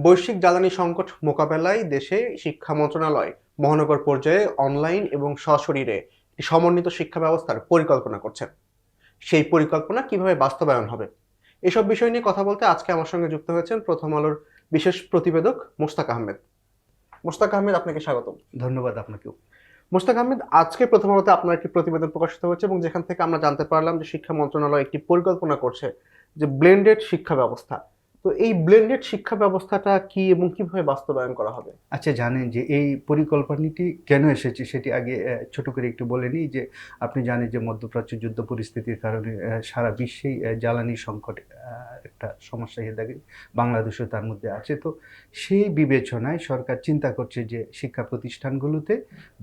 বৈশ্বিক জ্বালানি সংকট মোকাবেলায় দেশে শিক্ষা মন্ত্রণালয় মহানগর পর্যায়ে অনলাইন এবং সশরীরে একটি সমন্বিত শিক্ষা ব্যবস্থার পরিকল্পনা করছেন। সেই পরিকল্পনা কিভাবে বাস্তবায়ন হবে, এসব বিষয় নিয়ে কথা বলতে আজকে আমার সঙ্গে যুক্ত হয়েছেন প্রথম আলোর বিশেষ প্রতিবেদক মোস্তাক আহমেদ। মোস্তাক আহমেদ, আপনাকে স্বাগতম। ধন্যবাদ আপনাকেও। মোস্তাক আহমেদ, আজকে প্রথম আলোতে আপনার একটি প্রতিবেদন প্রকাশিত হয়েছে এবং যেখান থেকে আমরা জানতে পারলাম যে শিক্ষা মন্ত্রণালয় একটি পরিকল্পনা করছে যে ব্লেন্ডেড শিক্ষা ব্যবস্থা। তো এই ব্লেন্ডেড শিক্ষা ব্যবস্থাটা কি এবং কিভাবে বাস্তবায়ন করা হবে? আচ্ছা, জানেন যে এই পরিকল্পনাটি কেন এসেছে সেটি আগে ছোট করে একটু বলে নিই। যে আপনি জানেন যে মধ্যপ্রাচ্য যুদ্ধ পরিস্থিতির কারণে সারা বিশ্বেই জ্বালানি সংকট একটা সমস্যা হয়ে থাকে, বাংলাদেশও তার মধ্যে আছে। তো সেই বিবেচনায় সরকার চিন্তা করছে যে শিক্ষা প্রতিষ্ঠানগুলোতে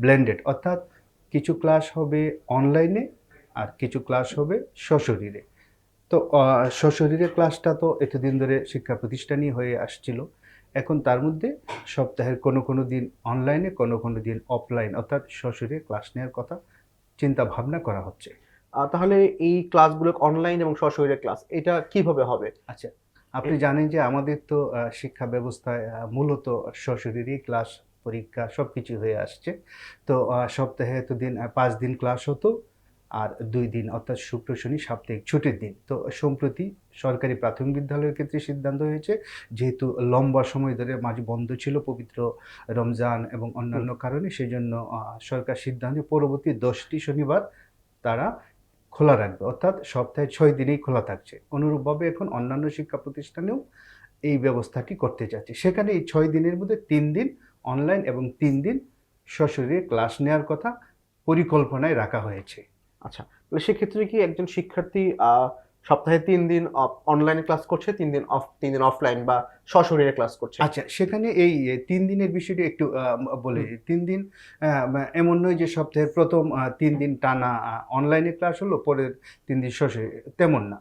ব্লেন্ডেড, অর্থাৎ কিছু ক্লাস হবে অনলাইনে আর কিছু ক্লাস হবে সশরীরে। তো সশরীরে ক্লাসটা তো এতদিন ধরে শিক্ষা প্রতিষ্ঠানই হয়ে আসছিল। এখন তার মধ্যে সপ্তাহের কোনো দিন অনলাইনে, কোনো দিন অফলাইন, অর্থাৎ সশরীরে ক্লাস নেওয়ার কথা চিন্তা ভাবনা করা হচ্ছে। তাহলে এই ক্লাসগুলো অনলাইন এবং সশরীরে ক্লাস এটা কিভাবে হবে? আচ্ছা, আপনি জানেন যে আমাদের তো শিক্ষা ব্যবস্থায় মূলত সশরীরই ক্লাস, পরীক্ষা সবকিছু হয়ে আসছে। তো সপ্তাহে এতদিন ৫ দিন ক্লাস হতো, আর ২ দিন অর্থাৎ শুক্র, শনি সাপ্তাহিক ছুটির দিন। তো সম্প্রতি সরকারি প্রাথমিক বিদ্যালয়ের ক্ষেত্রে সিদ্ধান্ত হয়েছে, যেহেতু লম্বা সময় ধরে মাঝে বন্ধ ছিল পবিত্র রমজান এবং অন্যান্য কারণে, সেজন্য সরকার সিদ্ধান্তে পরবর্তী ১০টি শনিবার তারা খোলা রাখবে, অর্থাৎ সপ্তাহে ৬ দিনেই খোলা থাকছে। অনুরূপভাবে এখন অন্যান্য শিক্ষা প্রতিষ্ঠানেও এই ব্যবস্থাটি করতে চাচ্ছে। সেখানে এই ৬ দিনের মধ্যে ৩ দিন অনলাইন এবং ৩ দিন সশরীরে ক্লাস নেওয়ার কথা পরিকল্পনায় রাখা হয়েছে। আচ্ছা, তাহলে সেক্ষেত্রে কি একজন শিক্ষার্থী সপ্তাহে ৩ দিন অনলাইনে ক্লাস করছে, ৩ দিন অফলাইন বা সশরীরে ক্লাস করছে? আচ্ছা, সেখানে এই ৩ দিনের বিষয়টি একটু বলে হুম। দিই। ৩ দিন এমন নয় যে সপ্তাহের ১ম ৩ দিন টানা অনলাইনে ক্লাস হলো, পরের ৩ দিন সশরীরে, তেমন না।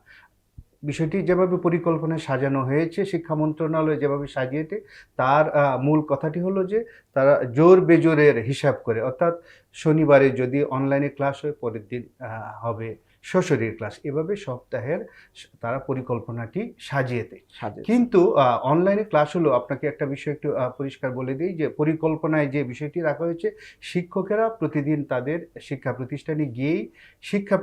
বিষয়টি যেভাবে পরিকল্পনায় সাজানো হয়েছে, শিক্ষা মন্ত্রণালয় যেভাবে সাজিয়েছে, তার মূল কথাটি হলো যে তারা জোর বেজোরের হিসাব করে, অর্থাৎ শনিবারে যদি অনলাইনে ক্লাস হয়, পরের দিন হবে সশরীর ক্লাস। এভাবে সপ্তাহের তারা পরিকল্পনাটি সাজিয়েছে। সাজেছে। কিন্তু অনলাইনে ক্লাস হলো, আপনাকে একটা বিষয় একটু পরিষ্কার বলে দিই যে পরিকল্পনায় যে বিষয়টি রাখা হয়েছে, শিক্ষকেরা প্রতিদিন তাদের শিক্ষা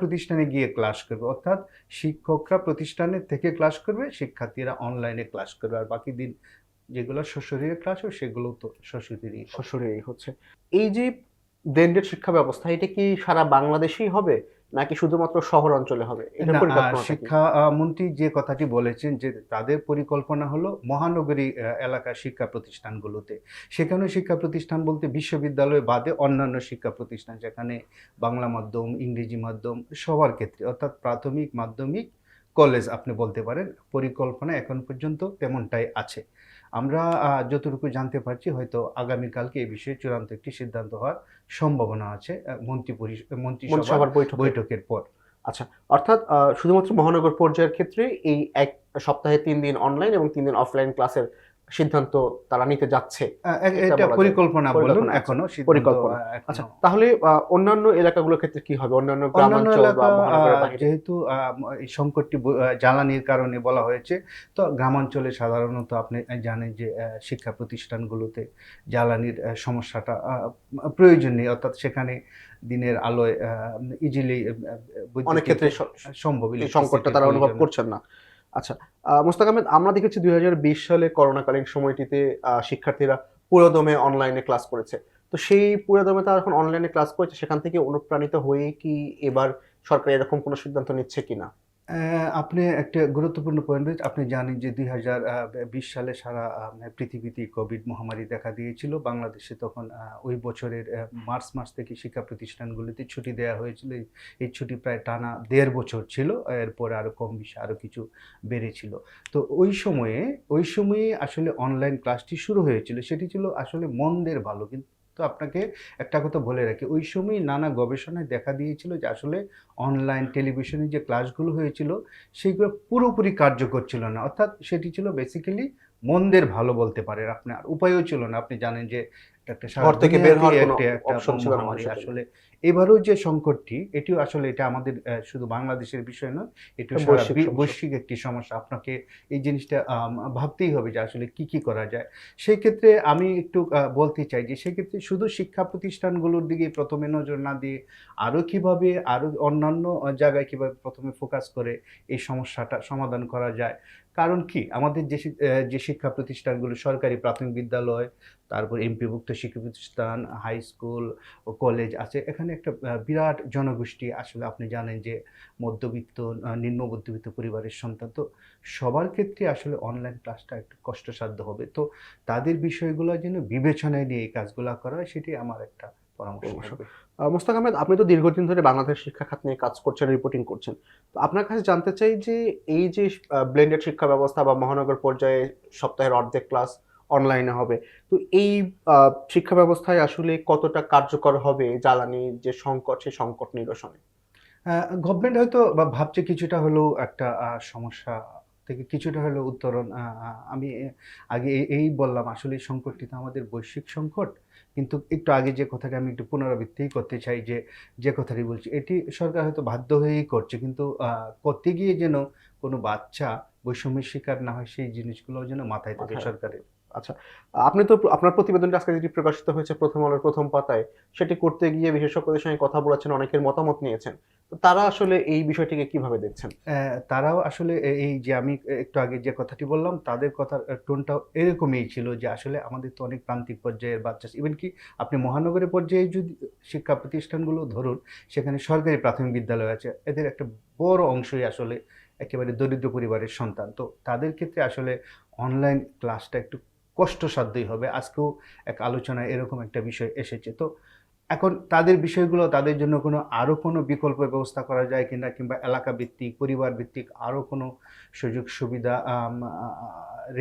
প্রতিষ্ঠানে গিয়ে ক্লাস করবে। অর্থাৎ শিক্ষকরা প্রতিষ্ঠানে থেকে ক্লাস করবে, শিক্ষার্থীরা অনলাইনে ক্লাস করবে। আর বাকি দিন যেগুলো সশরীরে ক্লাস হয় সেগুলো তো সশরীরেই হবে। সশরীরেই হচ্ছে। এই যে ব্লেন্ডেড শিক্ষা ব্যবস্থা, এটা কি সারা বাংলাদেশেই হবে নাকি শুধুমাত্র শহর অঞ্চলে হবে? এটার না, পরিকল্পনাটা কি? শিক্ষা মন্ত্রী যে কথাটি বলেছেন যে তাদের পরিকল্পনা হলো মহানগরী এলাকার শিক্ষা প্রতিষ্ঠানগুলোতে। সেখানেও শিক্ষা প্রতিষ্ঠান বলতে বিশ্ববিদ্যালয় বাদে অন্যান্য শিক্ষা প্রতিষ্ঠান, যেখানে বাংলা মাধ্যম, ইংরেজি মাধ্যম সবার ক্ষেত্রে, অর্থাৎ প্রাথমিক, মাধ্যমিক, কলেজ আপনি বলতে পারেন। পরিকল্পনা এখন পর্যন্ত তেমনটাই আছে। আমরা যতটুকু জানতে পারছি, হয়তো আগামীকালকে এই বিষয়ে চূড়ান্ত একটি সিদ্ধান্ত হওয়ার সম্ভাবনা আছে মন্ত্রিসভার মন্ত্রিসভার বৈঠকে? বৈঠকের পর। আচ্ছা, অর্থাৎ শুধুমাত্র মহানগর পর্যায়ের ক্ষেত্রে এই এক সপ্তাহে ৩ দিন অনলাইন এবং ৩ দিন অফলাইন ক্লাসের সিদ্ধান্ত তারা নিতে যাচ্ছে। এটা এটা বলা যায়। পরিকল্পনা বলুন, পরিকল্পনা আছে। এখনো সিদ্ধান্ত পরিকল্পনা। আচ্ছা, এখনো। তাহলে অন্যান্য এলাকাগুলোর ক্ষেত্রে কি হবে? অন্যান্য অন্যান্য গ্রামাঞ্চল বা এলাকা মহানগরের বাহিরে? যেহেতু এই সংকটটি জ্বালানির কারণে বলা হয়েছে, তো গ্রামাঞ্চলে সাধারণত আপনি জানেন যে শিক্ষা প্রতিষ্ঠানগুলোতে জ্বালানির সমস্যাটা প্রয়োজন নেই। অর্থাৎ সেখানে দিনের আলোয় ইজিলি অনেক বৈদ্যুতিক ক্ষেত্রে সম্ভব, এই সংকটটা ইলেকট্রিসিটির তারা অনুভব প্রয়োজন। করছেন না। আচ্ছা, মোস্তাক আহমেদ, আমরা দেখেছি ২০২০ সালে করোনাকালীন সময়টিতে শিক্ষার্থীরা পুরোদমে অনলাইনে ক্লাস করেছে। তো সেই পুরোদমে তারা এখন অনলাইনে ক্লাস করেছে, সেখান থেকে অনুপ্রাণিত হয়েই কি এবার সরকার এরকম কোনো সিদ্ধান্ত নিচ্ছে কিনা? আপনি একটা গুরুত্বপূর্ণ পয়েন্ট বলেছেন। আপনি জানেন যে ২০২০ সালে সারা পৃথিবীতেই কোভিড মহামারী দেখা দিয়েছিল। বাংলাদেশে তখন ওই বছরের মার্চ মাস থেকে শিক্ষা প্রতিষ্ঠানগুলিতে ছুটি দেয়া হয়েছিল। এই ছুটি প্রায় টানা ১.৫ বছর ছিল। এরপরে আরো কম বেশি আরো কিছু বেড়েছিল। তো ওই সময়ে আসলে অনলাইন ক্লাসটি শুরু হয়েছিল। সেটি ছিল আসলে মন্দের ভালো। কিন্তু আপনাকে একটা কথা বলে রাখি, ওই সময় নানা গবেষণায় দেখা দিয়েছিল যে আসলে অনলাইন টেলিভিশনে যে ক্লাসগুলো হয়েছিল, সেগুলো পুরোপুরি কার্যকর ছিল না। অর্থাৎ সেটি ছিল বেসিক্যালি মন্দের ভালো বলতে পারেন আপনি। আর উপায়ও ছিল না। আপনি জানেন যে একটা সারা ঘর থেকে বের হওয়ার দুনিয়াতেই কোনো একটা অপশন ছিল না মহামারী মানুষের জন্য। আসলে। এবারেও যে সংকটটি, এটিও আসলে এটা আমাদের শুধু বাংলাদেশের বিষয় নয়, এটিও একটা সারা বৈশ্বিক সমস্যা। বৈশ্বিক একটি সমস্যা। আপনাকে এই জিনিসটা ভাবতেই হবে যে আসলে কি করা যায়। সেই ক্ষেত্রে আমি একটু বলতে চাই যে সেক্ষেত্রে শুধু শিক্ষা প্রতিষ্ঠানগুলোর দিকে প্রথমে নজর না দিয়ে আরো কিভাবে আরো অন্যান্য জায়গায় কিভাবে প্রথমে ফোকাস করে এই সমস্যাটা সমাধান করা যায়। কারণ কি আমাদের যে শিক্ষা প্রতিষ্ঠানগুলো সরকারি প্রাথমিক বিদ্যালয়, তারপর এমপিভুক্ত শিক্ষা প্রতিষ্ঠান, হাই স্কুল ও কলেজ আছে। এখানে একটা বিরাট জনগোষ্ঠী আসলে আপনি জানেন যে মধ্যবিত্ত, নিম্ন মধ্যবিত্ত পরিবারের সন্তান। তো সবার ক্ষেত্রে আসলে অনলাইন ক্লাসটা একটু কষ্টসাধ্য হবে। তো তাদের বিষয়গুলো যেন বিবেচনায় নিয়ে এই কাজগুলা করা হয়, সেটি আমার একটা পরামর্শ পরামর্শ। থাকবে। মোস্তাক আহমেদ, আপনি তো দীর্ঘদিন ধরে বাংলাদেশ শিক্ষা খাত নিয়ে কাজ করছেন, রিপোর্টিং করছেন। তো আপনার কাছে জানতে চাই যে এই যে ব্লেন্ডেড শিক্ষা ব্যবস্থা বা মহানগর পর্যায়ে সপ্তাহের অর্ধেক ক্লাস অনলাইনে হবে। তো এই শিক্ষা ব্যবস্থায় আসলে কতটা কার্যকর হবে জ্বালানির যে সংকট, সেই সংকট নিরসনে? গভর্নমেন্ট হয়তো বা ভাবছে কিছুটা হলেও একটা সমস্যা থেকে কিছুটা হলেও উত্তরণ। আমি আগে এই বললাম আসলে এই সংকটটি তো আমাদের বৈশ্বিক সংকট। কিন্তু একটু আগে যে কথাটা আমি একটু পুনরাবৃত্তি করতে চাই যে কথাটি বলছি, এটি সরকার হয়তো বাধ্য হয়েই করছে। কিন্তু করতে গিয়ে যেন কোনো বাচ্চা বৈষম্যের শিকার না হয়, সেই জিনিসগুলোও যেন মাথায় থাকে মাথায় সরকারের। আচ্ছা। আপনি তো আপনার প্রতিবেদনটা আজকে যেটি প্রকাশিত হয়েছে প্রথম আলোর প্রথম পাতায়, সেটি করতে গিয়ে বিশেষজ্ঞদের সঙ্গে কথা বলেছেন, অনেকের মতামত নিয়েছেন। তো তারা আসলে এই বিষয়টিকে কিভাবে দেখছেন? তারাও আসলে এই যে আমি একটু আগে যে কথাটি বললাম, তাদের কথার টোনটাও এরকমই ছিল যে আসলে আমাদের তো অনেক প্রান্তিক পর্যায়ের বাচ্চা আছে। ইভেন কি আপনি মহানগরের পর্যায়ে যদি শিক্ষা প্রতিষ্ঠানগুলো ধরুন, সেখানে সরকারি প্রাথমিক বিদ্যালয় আছে। এদের একটা বড় অংশই আসলে একেবারে দরিদ্র পরিবারের সন্তান। তো তাদের ক্ষেত্রে আসলে অনলাইন ক্লাসটা একটু কষ্টসাধ্যই হবে। আজকেও এক আলোচনায় এরকম একটা বিষয় এসেছে। তো এখন তাদের বিষয়গুলো তাদের জন্য আরো কোনো বিকল্প ব্যবস্থা করা যায় কিনা, কিংবা এলাকা ভিত্তিক, পরিবার ভিত্তিক আরো কোনো সুযোগ সুবিধা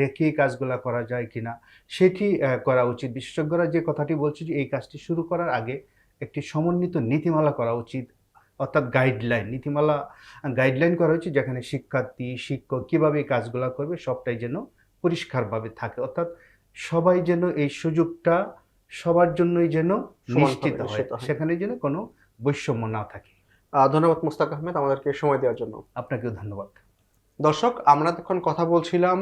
রেখে কাজগুলা করা যায় কিনা, সেটি করা উচিত। বিশেষজ্ঞরা যে কথাটি বলছে যে এই কাজটি শুরু করার আগে একটি সমন্বিত নীতিমালা করা উচিত। অর্থাৎ গাইডলাইন করা উচিত, যেখানে শিক্ষার্থী, শিক্ষক কিভাবে এই কাজগুলা করবে সবটাই যেন পরিষ্কারভাবে থাকে। অর্থাৎ সবাই যেন এই সুযোগটা সবার জন্যই যেন সমানভাবে নিশ্চিত হয়। নিশ্চিত হয়। সেখানে যেন কোনো বৈষম্য না থাকে। ধন্যবাদ মোস্তাক আহমেদ আমাদেরকে সময় দেওয়ার জন্য। আপনাকেও ধন্যবাদ। দর্শক, আমরা এতক্ষণ কথা বলছিলাম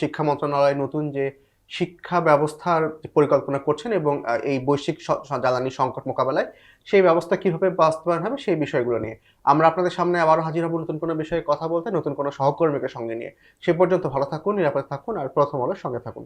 শিক্ষা মন্ত্রণালয় নতুন যে শিক্ষা ব্যবস্থার যে পরিকল্পনা করছেন এবং এই বৈশ্বিক জ্বালানি সংকট মোকাবেলায় সেই ব্যবস্থা কিভাবে বাস্তবায়ন হবে সেই বিষয়গুলো নিয়ে। আমরা আপনাদের সামনে আবারও হাজির হব নতুন কোনো বিষয়ে কথা বলতে, নতুন কোনো সহকর্মীকে সঙ্গে নিয়ে। সে পর্যন্ত ভালো থাকুন, নিরাপদে থাকুন আর প্রথম আলোর সঙ্গে থাকুন।